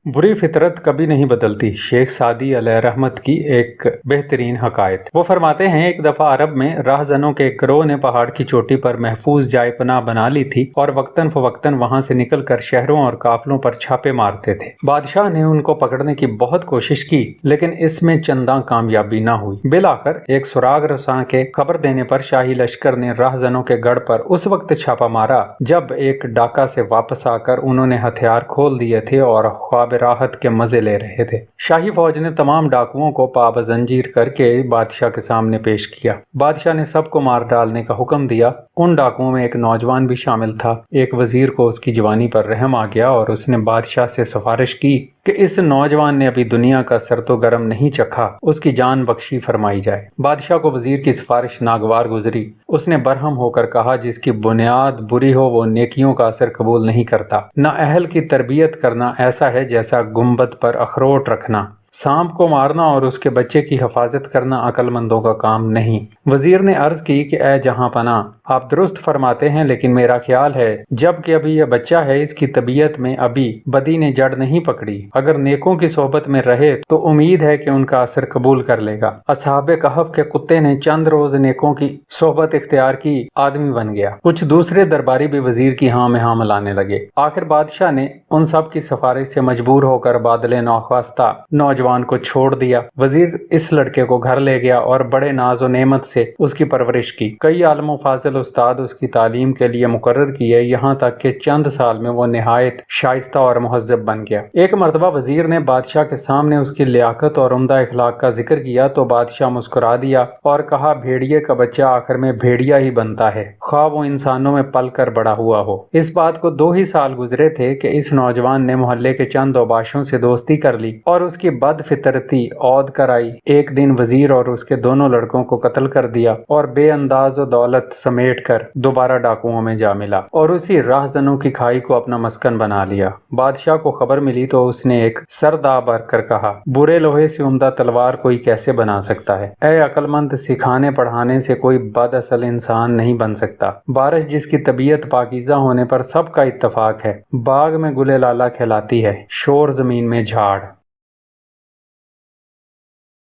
बुरी फितरत कभी नहीं बदलती। शेख सादी अलैहि रहमत की एक बेहतरीन हकायत। वो फरमाते हैं, एक दफा अरब में राहजनों के एक गिरोह ने पहाड़ की चोटी पर महफूज जायपनाह बना ली थी और वक्तन फवक्तन वहां से निकलकर शहरों और काफलों पर छापे मारते थे। बादशाह ने उनको पकड़ने की बहुत कोशिश की, लेकिन इसमें चंदा कामयाबी न हुई। बिलाखिर एक सुराग रसां के खबर देने पर शाही लश्कर ने राहजनों के गढ़ पर उस वक्त छापा मारा जब एक डाका से वापस आकर उन्होंने हथियार खोल दिए थे और ख्वाब राहत के मजे ले रहे थे। शाही फौज ने तमाम डाकुओं को पाबजंजीर करके बादशाह के सामने पेश किया। बादशाह ने सबको मार डालने का हुक्म दिया। उन डाकुओं में एक नौजवान भी शामिल था। एक वजीर को उसकी जवानी पर रहम आ गया और उसने बादशाह से सिफारिश की कि इस नौजवान ने अभी दुनिया का सरतो गरम नहीं चखा, उसकी जान बख्शी फरमाई जाए। बादशाह को वजीर की सिफारिश नागवार गुजरी। उसने बरहम होकर कहा, जिसकी बुनियाद बुरी हो वो नेकियों का असर कबूल नहीं करता। न अहल की तरबियत करना ऐसा है जैसा गुंबद पर अखरोट रखना। सांप को मारना और उसके बच्चे की हिफाजत करना अक्लमंदों का काम नहीं। वजीर ने अर्ज की कि ए जहां पना, आप दुरुस्त फरमाते हैं, लेकिन मेरा ख्याल है जबकि अभी यह बच्चा है, इसकी तबीयत में अभी बदी ने जड़ नहीं पकड़ी। अगर नेकों की सोहबत में रहे तो उम्मीद है कि उनका असर कबूल कर लेगा। असहाबे कहफ के कुत्ते ने चंद रोज नेकों की सोहबत इख्तियार की, आदमी बन गया। कुछ दूसरे दरबारी भी वजीर की हाँ में हाँ मिलाने लगे। आखिर बादशाह ने उन सब की सिफारिश से मजबूर होकर बादले नौख्वास्ता नौजवान को छोड़ दिया। वजीर इस लड़के को घर ले गया और बड़े नाजो नेमत से उसकी परवरिश की। कई आलमो फाजिल उस्ताद उसकी तालीम के लिए मुकर्रर किए, यहाँ तक कि चंद साल में वो निहायत शाइस्ता और मुहज्जब बन गया। एक मरतबा वजीर ने बादशाह के सामने उसकी लियाकत और उम्दा इखलाक का जिक्र किया तो बादशाह मुस्कुरा दिया और कहा, भेड़िए का बच्चा आखिर में भेड़िया ही बनता है, ख्वाह वो इंसानों में पल कर बड़ा हुआ हो। इस बात को 2 ही साल गुजरे थे कि इस नौजवान ने मोहल्ले के चंद औबाशों से दोस्ती कर ली और उसकी बद फितरती औद कर आई। एक दिन वजीर और उसके दोनों लड़कों को कत्ल कर दिया और बेअंदाज दौलत समेट कर दोबारा डाकुओं में जा मिला और उसी राहजनों की खाई को अपना मस्कन बना लिया। बादशाह को खबर मिली तो उसने एक सरदा भर कर कहा, बुरे लोहे से उम्दा तलवार कोई कैसे बना सकता है? ऐ अक्लमंद, सिखाने पढ़ाने से कोई बद असल इंसान नहीं बन सकता। बारिश जिसकी तबीयत पाकीज़ा होने पर सबका इत्तफाक है, बाग में गुले लाला कहलाती है, शोर जमीन में झाड़।